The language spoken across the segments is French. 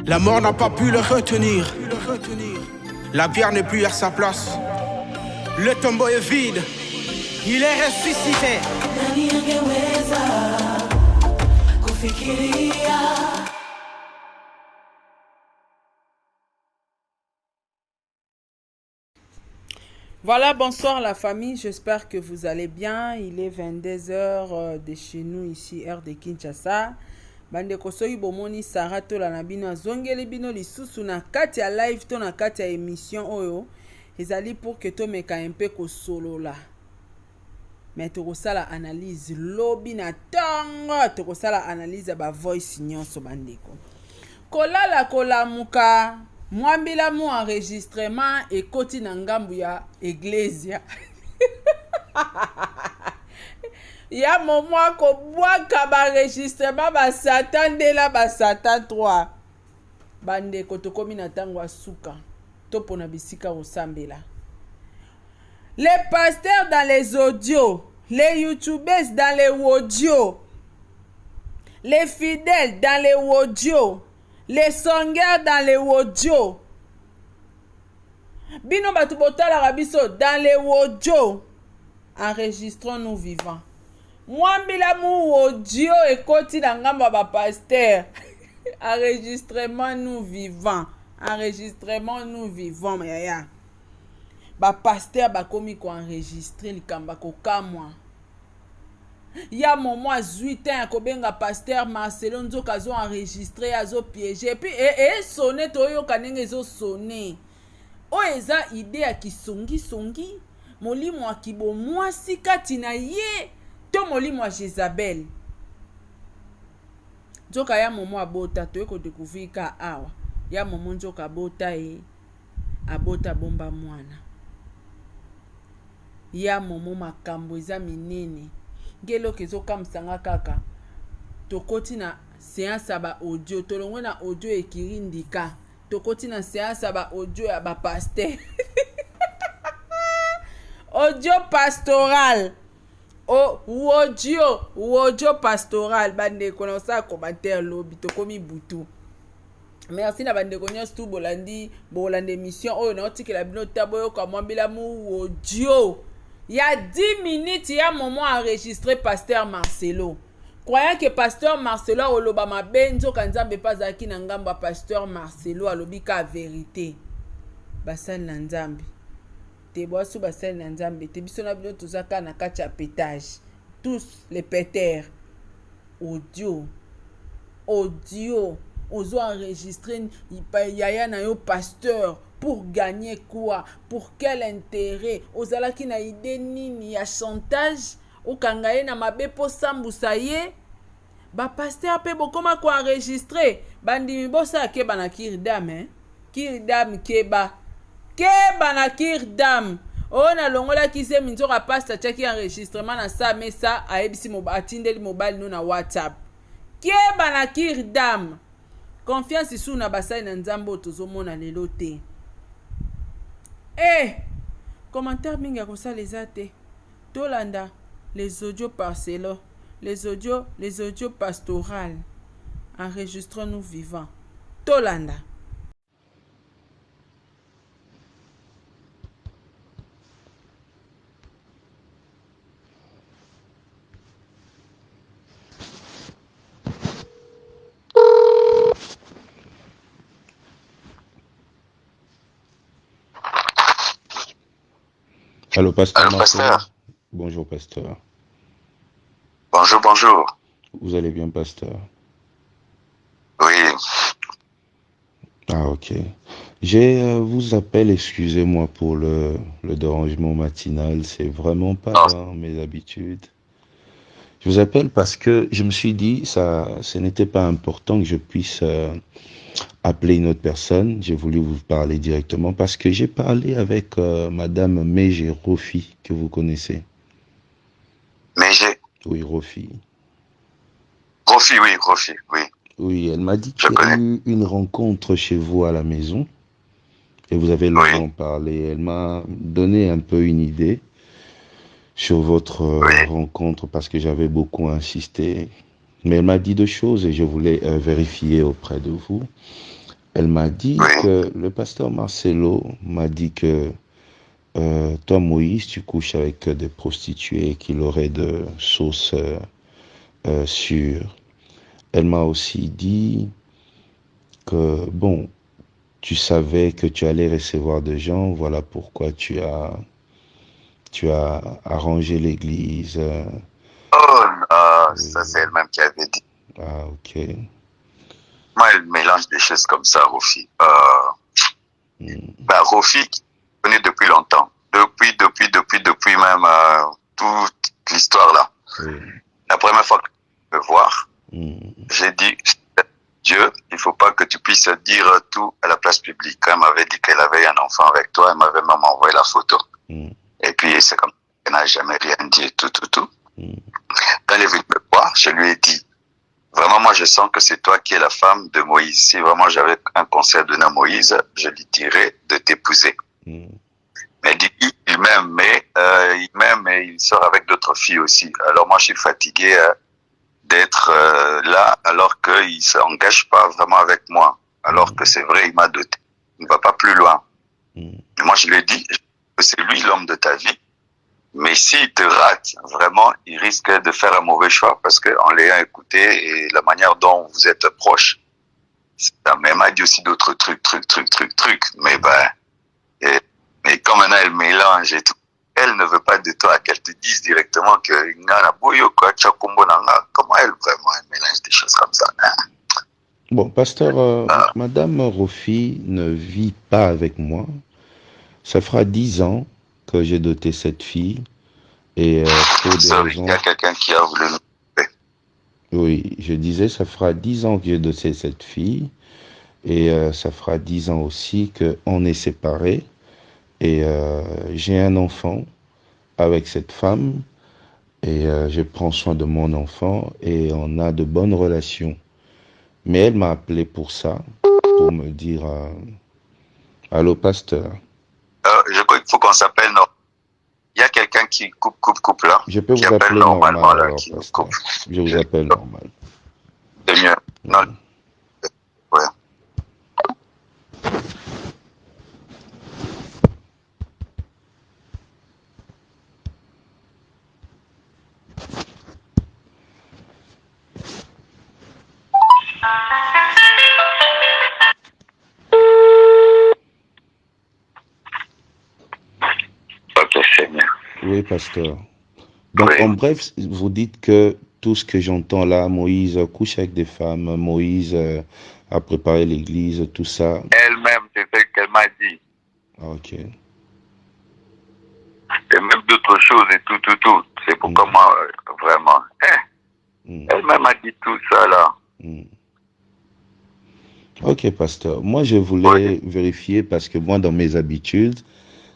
La mort n'a pas pu le retenir. La bière n'est plus à sa place. Le tombeau est vide. Il est ressuscité. Voilà, bonsoir la famille, j'espère que vous allez bien. Il est 22h de chez nous ici, heure de Kinshasa. Bande kosoyi bomoni Sarah tola na bino azongeli bino lisusu na kati ya live to na kati ya émission oyo. Ezali pour que to meka un peu kosolola. Mais tokosala analyse lobi na tongo, tokosala analyse ba voice nyonso bandeko. Kolala kolamuka. Mwambila mu enregistrement ekoti na ngambu ya Iglesia. Ya momwa ko bwaka ba enregistrement ba Satan de la ba Satan 3. Bande kotokomi na tango asuka. Topo na bisika osambela. Les pasteurs dans les audios, les youtubeurs dans les audios, les fidèles dans les audios, les songeurs dans les audios. Bino batu botala rabiso dans les audios. Enregistrons nous vivants. Mwambila mu audio ekoti na ngamba ba pasteur. Enregistrement nous vivants. Enregistrement nous vivants yaya. Ba pasteur ba komi ko enregistrer likamba ko kamwa. Ya momo azui ten akobenga pasteur Marcelo Nzoka azo enregistré azo piégé puis sonné toyo kanenge ezo sonné o eza idée ya kisongi molimo akibo mwasi kati na ye to molimo ya Jezabel. Nzoka ya momo abota toyo ko découvrir ka awa ya momo Nzoka abota abota bomba mwana ya momo makambo eza minene. Ngelo kezo kamsanga kaka tokoti na séance ba audio tolongwe na audio ekirindika tokoti na séance ba audio ya ba pasteur audio pastoral audio pastoral bande konosa commentaire lobi tokomi butu. Merci na bande konyo stu bolandi émission oyo na otikela bino taboyo kwa mwambila mu audio. Il y a 10 minutes, il y a un moment enregistré pasteur Marcelo. Croyant que pasteur Marcelo a olobama benzo kanzambe pas aki na ngamba pasteur Marcelo alobika vérité. Basal na nzambe. Te boasu basal na nzambe. Te biso na bino tozaka na kati ya pétage. Tous les pétères. Audio. Ozo enregistré yaya na yo pasteur. Pour gagner quoi? Pour quel intérêt? Ozalaki na idée nini ya chantage? Okangaye na mabe po sambusa ye? Ba pasteur pe bokoma ko enregistrer. Bandimi bosa keba na kirdam, hein? Kirdam keba. Keba na kirdam. Ona longola kise minzoka pasteur chaki enregistrement na sa mesa aebisi atindeli mobile no na WhatsApp. Keba na kirdam. Confiance sous na basai na nzambo tozomona lelo te. Commentaire minga kosa les ate. Tolanda les audios parcello, les audios pastorales. Enregistrons-nous vivants. Tolanda. Allô, pasteur Marcel. Bonjour, pasteur. Bonjour. Vous allez bien, pasteur? Oui. Ah, ok. Je vous appelle, excusez-moi pour le dérangement matinal, c'est vraiment pas dans mes habitudes. Je vous appelle parce que je me suis dit, ce n'était pas important que je puisse appeler une autre personne. J'ai voulu vous parler directement parce que j'ai parlé avec Madame Meje Rofi, que vous connaissez. Meje? Oui, Rofi. Rofi, oui. Oui, elle m'a dit qu'il y a eu une rencontre chez vous à la maison et vous avez longuement parlé. Elle m'a donné un peu une idée sur votre rencontre parce que j'avais beaucoup insisté. Mais elle m'a dit deux choses et je voulais vérifier auprès de vous. Elle m'a dit Oui. que le pasteur Marcelo m'a dit que toi, Moïse, tu couches avec des prostituées, qu'il aurait de sources sûres. Elle m'a aussi dit que, bon, tu savais que tu allais recevoir des gens, voilà pourquoi tu as arrangé l'église. Oh non, ça Oui. c'est elle-même qui avait dit. Ah, ok. Moi, elle mélange des choses comme ça, Rofi. Hmm. Rofi, qui connaît depuis longtemps. Depuis même toute l'histoire là. Oui. La première fois que je me voir, Hmm. j'ai dit, Dieu, il faut pas que tu puisses dire tout à la place publique. Quand elle m'avait dit qu'elle avait un enfant avec toi, elle m'avait même envoyé la photo. Hmm. Et puis, c'est comme elle n'a jamais rien dit et tout. Hmm. Quand elle est venue me voir, je lui ai dit, vraiment, moi, je sens que c'est toi qui es la femme de Moïse. Si vraiment j'avais un conseil à donner à Moïse, je lui dirais de t'épouser. Hmm. Mais il dit, il m'aime et il sort avec d'autres filles aussi. Alors moi, je suis fatigué d'être là alors qu'il ne s'engage pas vraiment avec moi. Alors que c'est vrai, il m'a doté. Il ne va pas plus loin. Hmm. Et moi, je lui ai dit que c'est lui l'homme de ta vie. Mais s'il te rate, vraiment, il risque de faire un mauvais choix parce qu'en l'ayant écouté et la manière dont vous êtes proche, ça m'a dit aussi d'autres trucs. Mais mais comme maintenant elle mélange et tout, elle ne veut pas de toi qu'elle te dise directement que comment elle vraiment elle mélange des choses comme ça. Hein? Bon, pasteur, Madame Rofi ne vit pas avec moi. Ça fera 10 ans que j'ai doté cette fille. Et pour des Sorry, raisons... il y a quelqu'un qui a voulu nous... Oui, je disais, ça fera 10 ans que j'ai doté cette fille. Et ça fera 10 ans aussi qu'on est séparés. Et j'ai un enfant avec cette femme. Et je prends soin de mon enfant. Et on a de bonnes relations. Mais elle m'a appelé pour ça. Pour me dire... Allô, pasteur. Je crois qu'il faut qu'on s'appelle... Il y a quelqu'un qui coupe là. Je peux qui vous appelle appeler normalement normal là, alors, qui nous pasteur. coupe. Je vous appelle normal. C'est mieux. Non. Ouais. Ok, c'est mieux. Oui, pasteur. Donc, Oui. en bref, vous dites que tout ce que j'entends là, Moïse couche avec des femmes, Moïse a préparé l'église, tout ça. Elle-même, c'est ce qu'elle m'a dit. Ah, ok. Et même d'autres choses et tout. C'est pourquoi moi, vraiment. Elle-même a dit tout ça là. Ok, pasteur. Moi, je voulais vérifier parce que moi, dans mes habitudes,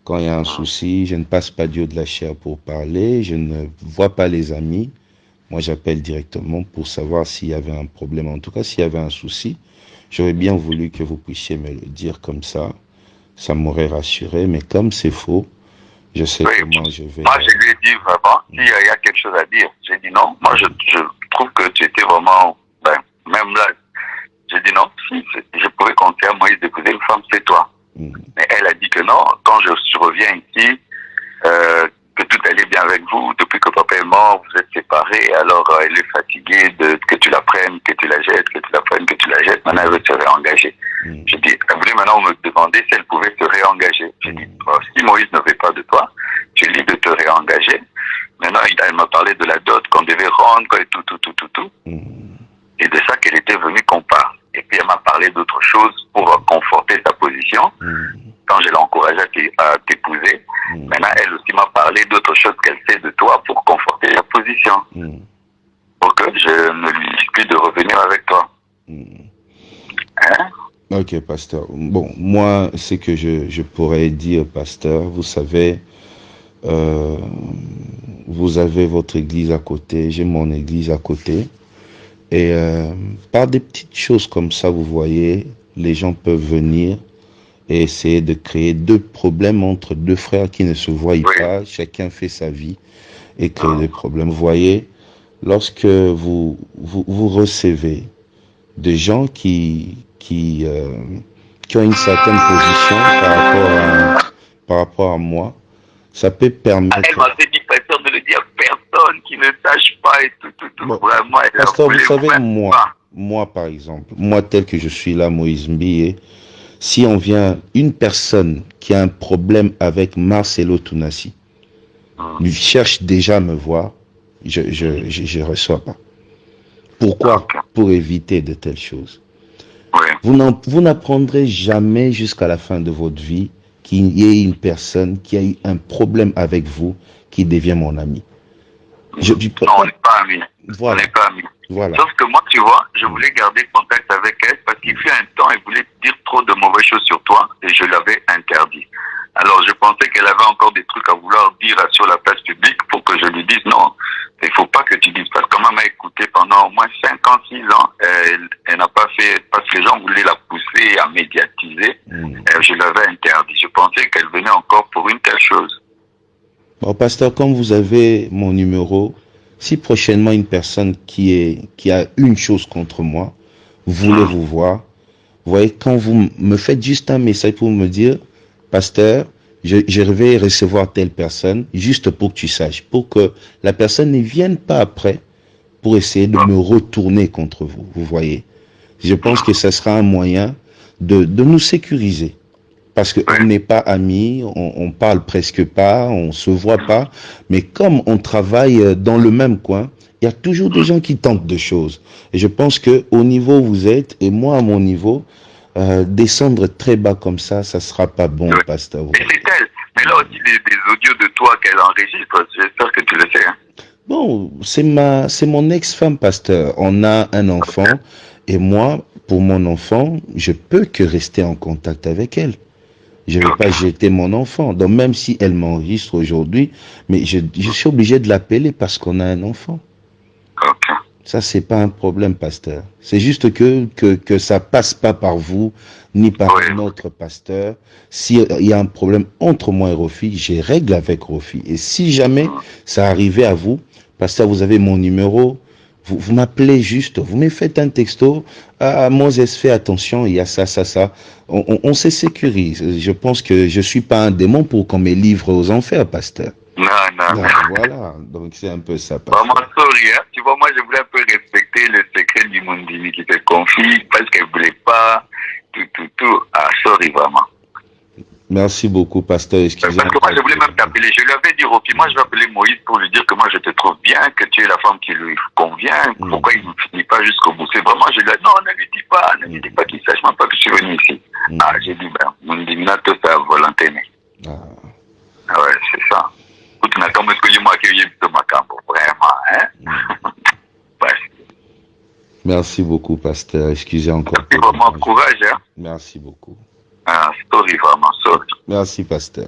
quand il y a un souci, je ne passe pas Dieu de la chair pour parler, je ne vois pas les amis. Moi, j'appelle directement pour savoir s'il y avait un problème. En tout cas, s'il y avait un souci, j'aurais bien voulu que vous puissiez me le dire comme ça. Ça m'aurait rassuré. Mais comme c'est faux, je sais comment je vais... Moi, je lui ai dit vraiment, s'il y a quelque chose à dire, j'ai dit non. Moi, je trouve que tu étais vraiment... même là, j'ai dit non. Si je pouvais compter à Moïse d'épouser une femme, c'est toi. Mais elle a dit que non. Quand je reviens ici, que tout allait bien avec vous. Depuis que papa est mort, vous êtes séparés. Alors, elle est fatiguée que tu la prennes, que tu la jettes, que tu la prennes, que tu la jettes. Maintenant, elle veut se réengager. J'ai dit, elle voulait maintenant me demander si elle pouvait se réengager. J'ai dit, si Moïse ne veut pas de toi, tu es libre de te réengager. Maintenant, elle m'a parlé de la dot qu'on devait rendre, et tout. Et de ça qu'elle était venue qu'on parle. Et puis, elle m'a parlé d'autres choses pour conforter sa position. Quand je l'ai encouragée à t'épouser, maintenant, elle aussi m'a parlé d'autres choses qu'elle sait de toi pour conforter sa position. Pour que je ne lui dise plus de revenir avec toi. Hein? Ok, pasteur. Bon, moi, ce que je pourrais dire, pasteur, vous savez, vous avez votre église à côté, j'ai mon église à côté. Et par des petites choses comme ça, vous voyez, les gens peuvent venir et essayer de créer deux problèmes entre deux frères qui ne se voient pas. Chacun fait sa vie et créer des problèmes. Vous voyez, lorsque vous recevez des gens qui qui ont une certaine position par rapport à moi, ça peut permettre... Elle m'avait dit, pasteur, de le dire à personne qui ne sache pas et tout. Bon, vraiment, pasteur, vous savez, moi, par exemple, moi tel que je suis là, Moïse Mbié, si on vient, une personne qui a un problème avec Marcelo Tounassi, lui cherche déjà à me voir, je reçois pas. Pourquoi? Pour éviter de telles choses. Vous n'apprendrez jamais jusqu'à la fin de votre vie qu'il y ait une personne qui a eu un problème avec vous qui devient mon ami. Non, on n'est pas amis. Voilà. On n'est pas amis. Voilà. Sauf que moi, tu vois, je voulait garder contact avec elle parce qu'il fut un temps, elle voulait dire trop de mauvaises choses sur toi et je l'avais interdit. Alors, je pensais qu'elle avait encore des trucs à vouloir dire sur la place publique pour que je lui dise non. Il faut pas que tu dises, parce que quand même, elle m'a écouté pendant au moins 5 ans, 6 ans. Elle n'a pas fait, parce que les gens voulaient la pousser à médiatiser. Je l'avais interdit. Je pensais qu'elle venait encore pour une telle chose. Bon, pasteur, comme vous avez mon numéro, si prochainement une personne qui a une chose contre moi voulait vous voir, vous voyez, quand vous me faites juste un message pour me dire, pasteur, je vais recevoir telle personne, juste pour que tu saches, pour que la personne ne vienne pas après pour essayer de me retourner contre vous, vous voyez. Je pense que ce sera un moyen de nous sécuriser. Parce qu'on n'est pas amis, on parle presque pas, on se voit pas, mais comme on travaille dans le même coin, il y a toujours des gens qui tentent des choses. Et je pense que au niveau où vous êtes, et moi à mon niveau, descendre très bas comme ça sera pas bon, pasteur. Mais c'est elle. Mais là aussi, des audios de toi qu'elle enregistre, j'espère que tu le sais. Hein. Bon, c'est mon ex-femme, pasteur. On a un enfant, et moi, pour mon enfant, je peux que rester en contact avec elle. Je ne vais pas jeter mon enfant. Donc même si elle m'enregistre aujourd'hui, mais je suis obligé de l'appeler parce qu'on a un enfant. Ça, c'est pas un problème, pasteur. C'est juste que ça passe pas par vous, ni par un autre pasteur. S'il y a un problème entre moi et Rofi, j'ai règle avec Rofi. Et si jamais ça arrivait à vous, pasteur, vous avez mon numéro, vous m'appelez juste, vous me faites un texto, Moses, fais attention, il y a ça. On se sécurise. Je pense que je suis pas un démon pour qu'on me livre aux enfers, pasteur. Non. Voilà, donc c'est un peu ça. Pasteur. Vraiment, sorry, hein. Tu vois, moi, je voulais un peu respecter le secret du Mundimi qui te confie, parce qu'elle voulait pas tout. Ah, sorry, vraiment. Merci beaucoup, pasteur. Excusez-moi. Parce que moi, je voulais même t'appeler. Je lui avais dit, Ropi, moi, je vais appeler Moïse pour lui dire que moi, je te trouve bien, que tu es la femme qui lui convient. Pourquoi il ne finit pas jusqu'au bout? C'est vraiment, je lui ai dit, non, ne lui dis pas qu'il sache même pas que je suis venu ici. J'ai dit, Mundimi, tout ça, volonté. Ouais, c'est ça. Merci beaucoup, pasteur. Excusez encore. Merci vraiment, courage. Hein? Merci beaucoup. Sorry, vraiment, sorry. Merci, pasteur.